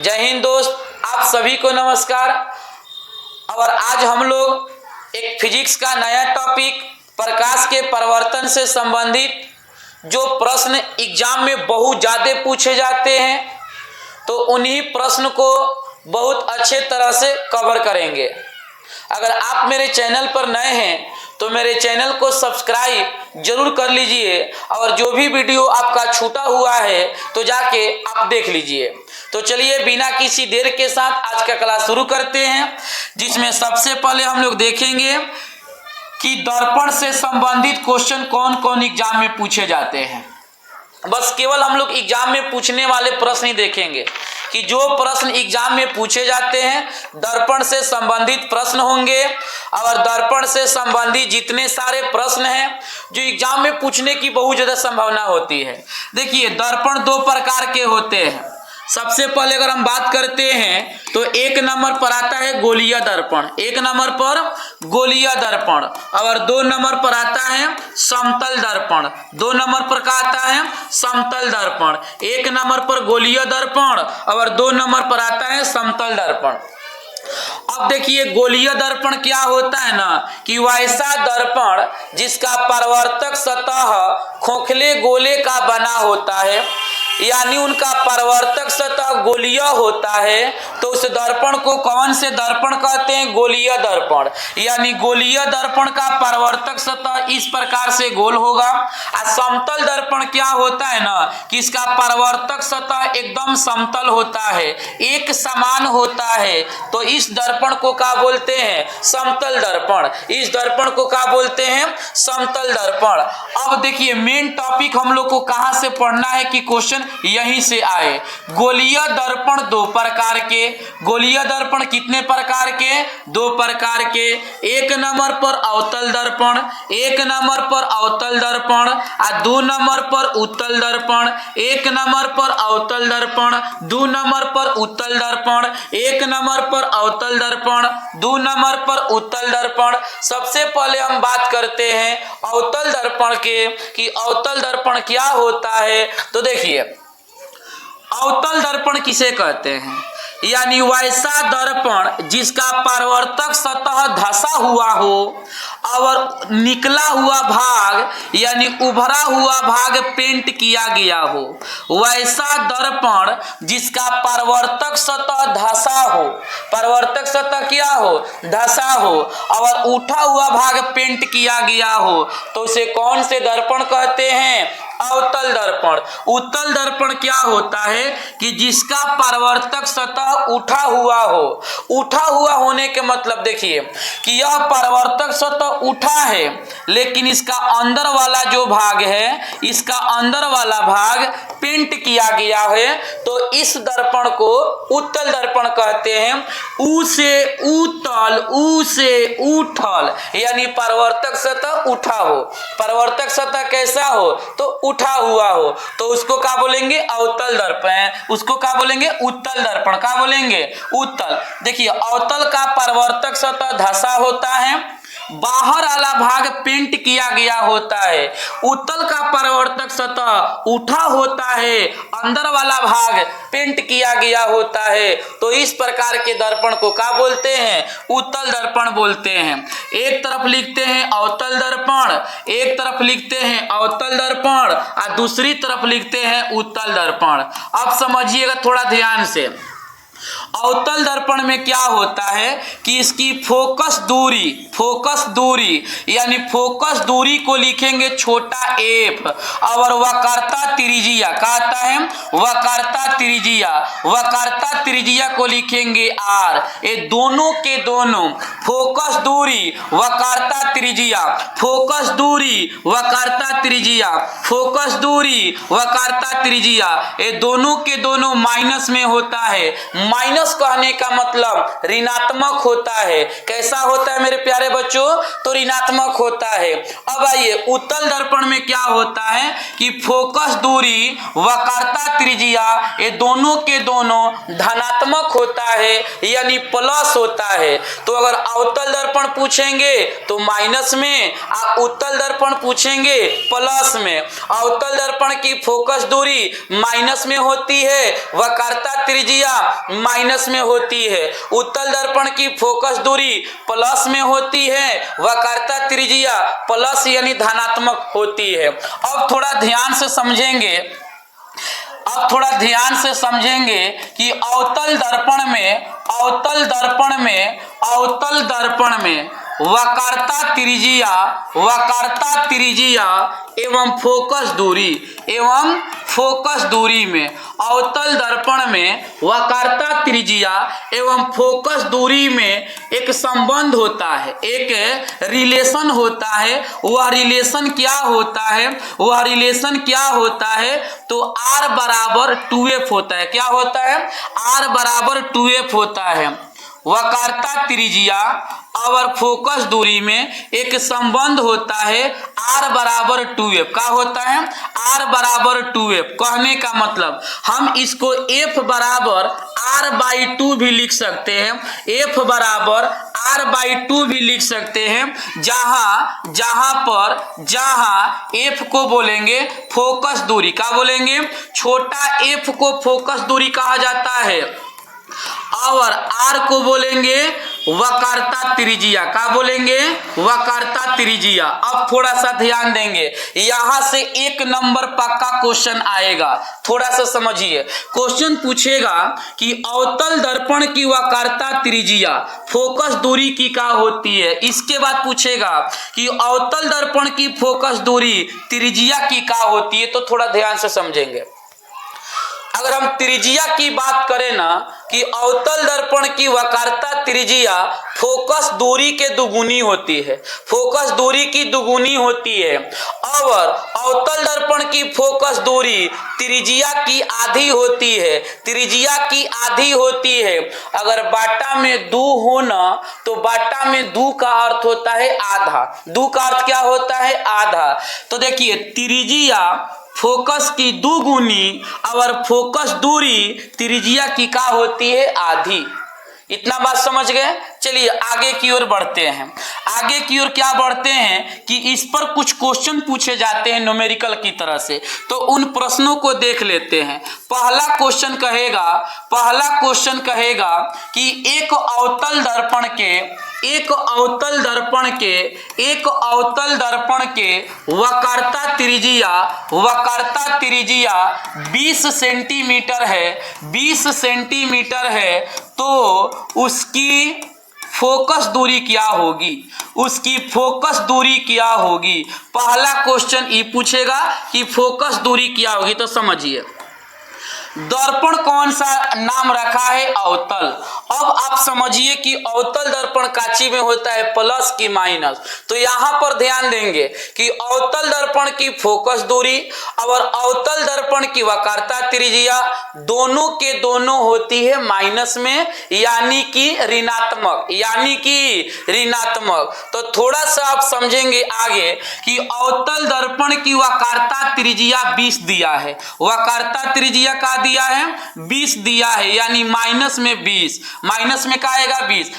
जय हिंद दोस्त, आप सभी को नमस्कार। और आज हम लोग एक फिजिक्स का नया टॉपिक प्रकाश के परावर्तन से संबंधित जो प्रश्न एग्जाम में बहुत ज़्यादा पूछे जाते हैं, तो उन्हीं प्रश्न को बहुत अच्छे तरह से कवर करेंगे। अगर आप मेरे चैनल पर नए हैं तो मेरे चैनल को सब्सक्राइब जरूर कर लीजिए और जो भी वीडियो आपका छूटा हुआ है तो जाके आप देख लीजिए। तो चलिए बिना किसी देर के साथ आज का क्लास शुरू करते हैं, जिसमें सबसे पहले हम लोग देखेंगे कि दर्पण से संबंधित क्वेश्चन कौन कौन एग्जाम में पूछे जाते हैं। बस केवल हम लोग एग्जाम में पूछने वाले प्रश्न ही देखेंगे कि जो प्रश्न एग्जाम में पूछे जाते हैं दर्पण से संबंधित प्रश्न होंगे। और दर्पण से संबंधित जितने सारे प्रश्न हैं जो एग्जाम में पूछने की बहुत ज़्यादा संभावना होती है। देखिए, दर्पण दो प्रकार के होते हैं। सबसे पहले अगर हम बात करते हैं तो एक नंबर पर आता है गोलीय दर्पण, एक नंबर पर गोलीय दर्पण। और दो नंबर पर आता है समतल दर्पण। दो नंबर पर क्या आता है? समतल दर्पण। एक नंबर पर गोलीय दर्पण और दो नंबर पर आता है समतल दर्पण। अब देखिए, गोलीय दर्पण क्या होता है ना कि वैसा दर्पण जिसका परावर्तक सतह खोखले गोले का बना होता है, यानी उनका परावर्तक सतह गोलीय होता है, तो उस दर्पण को कौन से दर्पण कहते हैं? गोलीय दर्पण। यानी गोलीय दर्पण का परावर्तक सतह इस प्रकार से गोल होगा। और समतल दर्पण क्या होता है ना कि इसका परावर्तक सतह एकदम समतल होता है, एक समान होता है, तो इस दर्पण को क्या बोलते हैं? समतल दर्पण। इस दर्पण को क्या बोलते हैं? समतल दर्पण। अब देखिए, मेन टॉपिक हम लोग को कहां से पढ़ना है कि क्वेश्चन यहीं से आए। गोलीय दर्पण दो प्रकार के। गोलीय दर्पण कितने प्रकार के? दो प्रकार के। एक नंबर पर अवतल दर्पण, एक नंबर पर अवतल दर्पण और दो नंबर पर उत्तल दर्पण। एक नंबर पर अवतल दर्पण, दो नंबर पर उत्तल दर्पण, एक नंबर पर अवतल दर्पण, दो नंबर पर उत्तल दर्पण। सबसे पहले हम बात करते हैं अवतल दर्पण के कि अवतल दर्पण क्या होता है। तो देखिए, अवतल दर्पण किसे कहते हैं? यानी वैसा दर्पण जिसका परावर्तक सतह धंसा हुआ हो और निकला हुआ भाग यानी उभरा हुआ भाग पेंट किया गया हो। वैसा दर्पण जिसका परावर्तक सतह धंसा हो, परावर्तक सतह क्या हो? धंसा हो और उठा हुआ भाग पेंट किया गया हो, तो उसे कौन से दर्पण कहते हैं? अवतल दर्पण। उत्तल दर्पण क्या होता है कि जिसका परावर्तक सतह उठा हुआ हो। उठा हुआ होने के मतलब देखिए कि यह परावर्तक सतह उठा है, लेकिन इसका अंदर वाला जो भाग है, इसका अंदर वाला भाग पेंट किया गया है, तो इस दर्पण को उत्तल दर्पण कहते हैं। उ से उत्तल, उ से उठल, यानी परावर्तक सतह उठा हो। परावर्तक सतह कैसा हो? तो उठा हुआ हो, तो उसको क्या बोलेंगे? अवतल दर्पण। उसको क्या बोलेंगे? उत्तल दर्पण। क्या बोलेंगे? उत्तल। देखिए, अवतल का परावर्तक सतह धंसा होता है, बाहर वाला भाग पेंट किया गया होता है। उत्तल का परावर्तक सतह उठा होता है, अंदर वाला भाग पेंट किया गया होता है, तो इस प्रकार के दर्पण को क्या बोलते हैं? उत्तल दर्पण बोलते हैं। एक तरफ लिखते हैं अवतल दर्पण, एक तरफ लिखते हैं अवतल दर्पण और दूसरी तरफ लिखते हैं उत्तल दर्पण। अब समझिएगा थोड़ा ध्यान से। अवतल दर्पण में क्या होता है कि इसकी फोकस दूरी यानी फोकस दूरी को लिखेंगे छोटा एफ और वक्रता त्रिज्या कहता है वक्रता त्रिज्या को लिखेंगे आर। ये दोनों के दोनों फोकस दूरी वक्रता त्रिज्या, फोकस दूरी वक्रता त्रिज्या, फोकस दूरी वक्रता त्रिज्या, ये दोनों के दोनों माइनस में होता है। माइनस माइनस कहने का मतलब ऋणात्मक होता है। कैसा होता है मेरे प्यारे बच्चों? तो ऋणात्मक होता है। अब आइए, उत्तल दर्पण में क्या होता है कि फोकस दूरी, वक्रता त्रिज्या, ये दोनों के दोनों धनात्मक होता है, यानी प्लस होता है। तो अगर अवतल दर्पण पूछेंगे तो माइनस में, उत्तल दर्पण पूछेंगे प्लस में। अवतल दर्पण की फोकस दूरी माइनस में होती है, वक्रता त्रिज्या माइनस में होती है। उत्तल दर्पण की फोकस दूरी प्लस में होती है, वक्रता त्रिज्या प्लस यानी धनात्मक होती है। अब थोड़ा ध्यान से समझेंगे कि अवतल दर्पण में वक्रता त्रिज्या एवं फोकस दूरी में, अवतल दर्पण में वक्रता त्रिज्या एवं फोकस दूरी में एक संबंध होता है, एक रिलेशन होता है। वह रिलेशन क्या होता है? तो R बराबर 2F होता है। क्या होता है? R बराबर 2F होता है। वक्रता त्रिज्या और फोकस दूरी में एक संबंध होता है, R बराबर 2F। क्या होता है? R बराबर 2F। कहने का मतलब हम इसको F बराबर R/2 भी लिख सकते हैं, F बराबर R/2 भी लिख सकते हैं, जहां F को बोलेंगे फोकस दूरी। क्या बोलेंगे? छोटा f को फोकस दूरी कहा जाता है और R को बोलेंगे वक्रता त्रिज्या। क्या बोलेंगे? वक्रता त्रिज्या। अब थोड़ा सा ध्यान देंगे, यहां से एक नंबर पक्का क्वेश्चन आएगा। थोड़ा सा समझिए, क्वेश्चन पूछेगा कि अवतल दर्पण की वक्रता त्रिज्या फोकस दूरी की क्या होती है। इसके बाद पूछेगा कि अवतल दर्पण की फोकस दूरी त्रिज्या की क्या होती है। तो थोड़ा ध्यान से समझेंगे। अगर हम त्रिज्या की बात करें ना, कि अवतल दर्पण की वक्रता त्रिज्या फोकस दूरी के दुगुनी होती है, फोकस दूरी की दुगुनी होती है। और अवतल दर्पण की फोकस दूरी त्रिज्या की आधी होती है, त्रिज्या की आधी होती है। अगर बाटा में 2 हो ना, तो बाटा में 2 का अर्थ होता है आधा। 2 का अर्थ क्या होता है? आधा। तो देखिए, त्रिज्या फोकस की दुगुनी और फोकस दूरी त्रिज्या की क्या होती है? आधी। इतना बात समझ गए? चलिए आगे की ओर बढ़ते हैं। आगे की ओर क्या बढ़ते हैं कि इस पर कुछ क्वेश्चन पूछे जाते हैं न्यूमेरिकल की तरह से, तो उन प्रश्नों को देख लेते हैं। पहला क्वेश्चन कहेगा कि एक अवतल दर्पण के वक्रता त्रिज्या 20 सेंटीमीटर है, तो उसकी फोकस दूरी क्या होगी? पहला क्वेश्चन ये पूछेगा कि फोकस दूरी क्या होगी। तो समझिए, दर्पण कौन सा नाम रखा है? अवतल। अब आप समझिए कि अवतल दर्पण काची में होता है, प्लस की माइनस। तो यहां पर ध्यान देंगे कि अवतल दर्पण की फोकस दूरी और अवतल दर्पण की वक्रता त्रिज्या दोनों के दोनों होती है माइनस में, यानी कि ऋणात्मक। तो थोड़ा सा आप समझेंगे आगे कि अवतल दर्पण की वक्रता त्रिज्या 20 दिया है, वक्रता त्रिज्या का दिया है 20 दिया है, यानी माइनस में 20, माइनस में क्या आएगा? 20,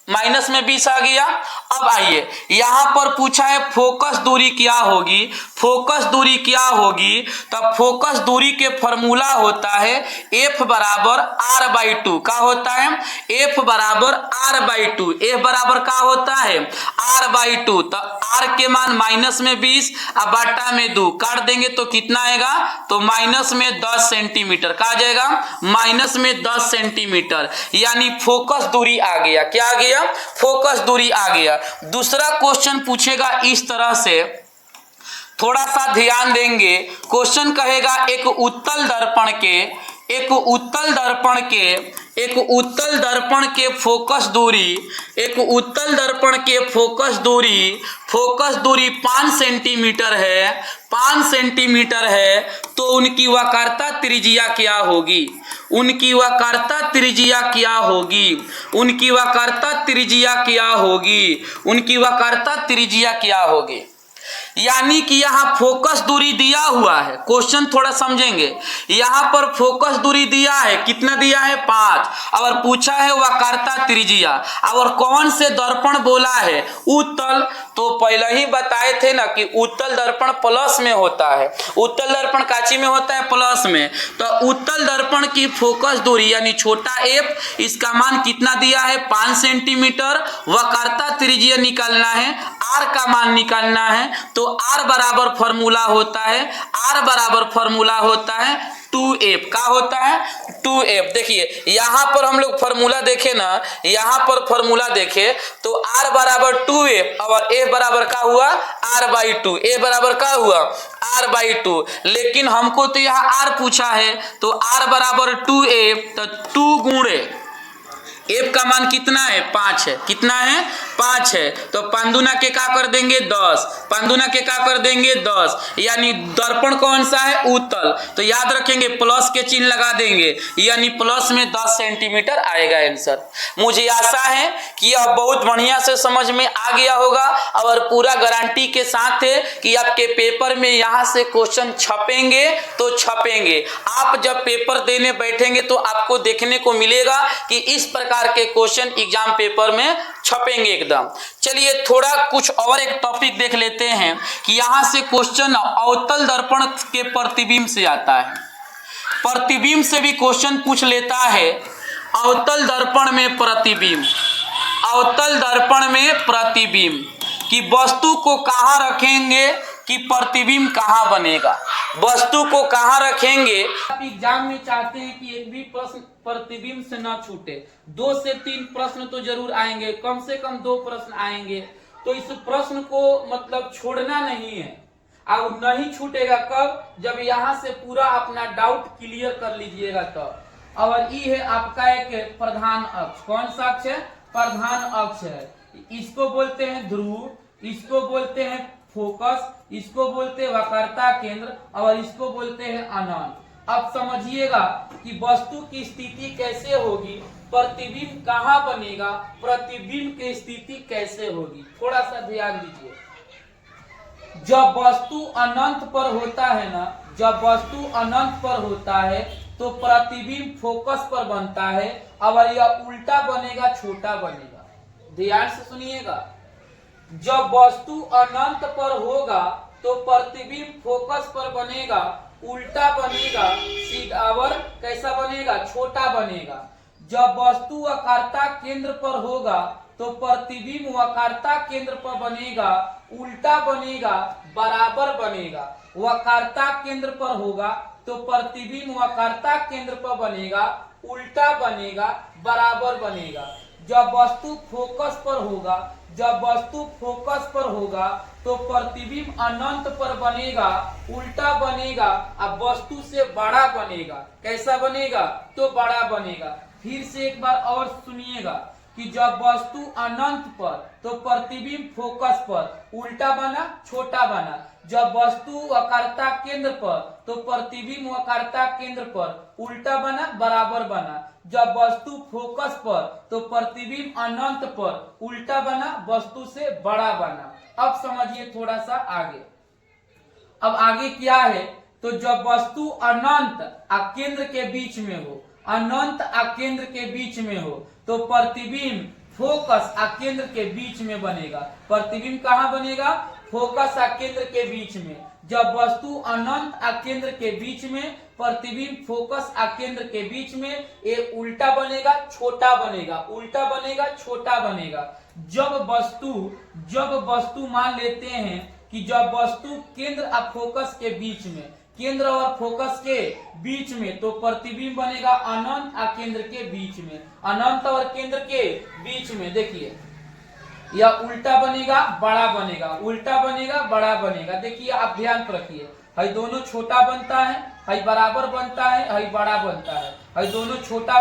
माइनस में 20 आ गया। अब आइए, यहां पर पूछा है फोकस दूरी क्या होगी। तब फोकस दूरी के फॉर्मूला होता है F बराबर R/2। क्या होता है? F बराबर R/2। F बराबर क्या होता है? R/2। तो R के मान माइनस में 20 और बाटा में 2 काट देंगे तो कितना आएगा? तो माइनस में 10 सेंटीमीटर। क्या आ जाएगा? माइनस में 10 सेंटीमीटर, यानी फोकस दूरी आ गया। क्या आ गया? फोकस दूरी आ गया। दूसरा क्वेश्चन पूछेगा इस तरह से, थोड़ा सा ध्यान देंगे। क्वेश्चन कहेगा एक उत्तल दर्पण के फोकस दूरी 5 सेंटीमीटर है, तो उनकी वक्रता त्रिज्या क्या होगी? उनकी वक्रता त्रिज्या क्या होगी, उनकी वक्रता त्रिज्या क्या होगी, उनकी वक्रता त्रिज्या क्या होगी। यानी कि यहाँ फोकस दूरी दिया हुआ है, क्वेश्चन थोड़ा समझेंगे। यहाँ पर फोकस दूरी दिया है, कितना दिया है 5, और पूछा है वक्रता त्रिज्या, और कौन से दर्पण बोला है उत्तल। तो पहले ही बताए थे ना कि उत्तल दर्पण प्लस में होता है, उत्तल दर्पण काची में होता है प्लस में। तो उत्तल दर्पण की फोकस दूरी यानी छोटा एफ, इसका मान कितना दिया है 5 सेंटीमीटर। वक्रता त्रिज्या निकालना है, आर का मान निकालना है। तो आर बराबर फॉर्मूला होता है, आर बराबर फॉर्मूला होता है 2f का होता है 2f। देखिए यहां पर हम लोग फॉर्मूला देखे ना, यहां पर फॉर्मूला देखे तो r बराबर 2f और f बराबर का हुआ r/2, a बराबर का हुआ r/2। लेकिन हमको तो यहाँ r पूछा है, तो r बराबर 2f, तो 2 गुणे f का मान कितना है 5 है, कितना है 5 है। तो 5 दूना के का कर देंगे 10, 5 दूना के का कर देंगे 10, यानी दर्पण कौन सा है उत्तल। तो याद रखेंगे प्लस के चिन्ह लगा देंगे, यानी प्लस में 10 सेंटीमीटर आएगा आंसर। मुझे आशा है कि अब बहुत बढ़िया से समझ में आ गया होगा, और पूरा गारंटी के साथ है कि आपके पेपर में यहाँ से क्वेश्चन छपेंगे तो छपेंगे। आप जब पेपर देने बैठेंगे तो आपको देखने को मिलेगा कि इस प्रकार के क्वेश्चन एग्जाम पेपर में छपेंगे एकदम। चलिए थोड़ा कुछ और एक टॉपिक देख लेते हैं कि यहां से क्वेश्चन अवतल दर्पण के प्रतिबिंब से आता है, प्रतिबिंब से भी क्वेश्चन पूछ लेता है। अवतल दर्पण में प्रतिबिंब, अवतल दर्पण में प्रतिबिंब कि वस्तु को कहां रखेंगे कि प्रतिबिंब कहां बनेगा, वस्तु को कहां रखेंगे। आप एग्जाम में चाहते हैं कि एक भी प्रश्न प्रतिबिंब से ना छूटे, 2 से 3 प्रश्न तो जरूर आएंगे, कम से कम 2 प्रश्न आएंगे। तो इस प्रश्न को मतलब छोड़ना नहीं है, अब नहीं छूटेगा कब, जब यहाँ से पूरा अपना डाउट क्लियर कर लीजिएगा तब। और ये है आपका एक प्रधान अक्ष, कौन सा अक्ष है प्रधान अक्ष है। इसको बोलते हैं ध्रुव, इसको बोलते हैं फोकस, इसको बोलते हैं वक्रता केंद्र, और इसको बोलते हैं अनंत। अब समझिएगा कि वस्तु की स्थिति कैसे होगी, प्रतिबिंब कहाँ बनेगा, प्रतिबिंब की स्थिति कैसे होगी, थोड़ा सा ध्यान दीजिए। जब वस्तु अनंत पर होता है ना, जब वस्तु अनंत पर होता है तो प्रतिबिंब फोकस पर बनता है, और यह उल्टा बनेगा छोटा बनेगा। ध्यान से सुनिएगा, जब वस्तु अनंत पर होगा तो प्रतिबिंब फोकस पर बनेगा, उल्टा बनेगा सीधा, और कैसा बनेगा छोटा बनेगा। जब वस्तु वक्रता केंद्र पर होगा तो प्रतिबिंब वक्रता केंद्र पर बनेगा, उल्टा बनेगा बराबर बनेगा। वक्रता केंद्र पर होगा तो प्रतिबिंब वक्रता केंद्र पर बनेगा, उल्टा बनेगा बराबर बनेगा। जब वस्तु फोकस पर होगा, जब वस्तु फोकस पर होगा तो प्रतिबिंब अनंत पर बनेगा, उल्टा बनेगा, अब वस्तु से बड़ा बनेगा। कैसा बनेगा तो बड़ा बनेगा। फिर से एक बार और सुनिएगा कि जब वस्तु अनंत पर तो प्रतिबिंब फोकस पर, उल्टा बना छोटा बना। जब वस्तु वक्रता केंद्र पर तो प्रतिबिंब वक्रता केंद्र पर, उल्टा बना बराबर बना। जब वस्तु फोकस पर तो प्रतिबिंब अनंत पर, उल्टा बना वस्तु से बड़ा बना। अब समझिए थोड़ा सा आगे। अब आगे क्या है, तो जब वस्तु अनंत और केंद्र के बीच में हो, अनंत और केंद्र के बीच में हो तो प्रतिबिंब फोकस और केंद्र के बीच में बनेगा। प्रतिबिंब कहाँ बनेगा, फोकस और केंद्र के बीच में। जब वस्तु अनंत और केंद्र के बीच में, प्रतिबिंब फोकस और केंद्र के बीच में, ये उल्टा बनेगा छोटा बनेगा, उल्टा बनेगा छोटा बनेगा। जब वस्तु मान लेते हैं कि जब वस्तु केंद्र और फोकस के बीच में, केंद्र और फोकस के बीच में, तो प्रतिबिंब बनेगा अनंत और केंद्र के बीच में, अनंत और केंद्र के बीच में। देखिए यह उल्टा बनेगा बड़ा बनेगा, उल्टा बनेगा बड़ा बनेगा। देखिए आप ध्यान रखिए, हई दोनों छोटा बनता है, हई बराबर बनता है, हई बड़ा बनता है। हई दोनों छोटा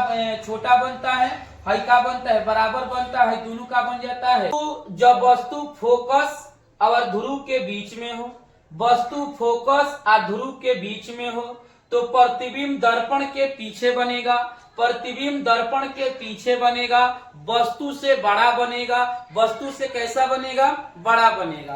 बनता है, हई का बनता है बराबर बनता है, दोनों का बन जाता है। तो जब वस्तु फोकस और ध्रुव के बीच में हो, वस्तु फोकस और ध्रुव के बीच में हो तो प्रतिबिंब दर्पण के पीछे बनेगा, प्रतिबिंब दर्पण के पीछे बनेगा, वस्तु से बड़ा बनेगा, वस्तु से कैसा बनेगा, बड़ा बनेगा।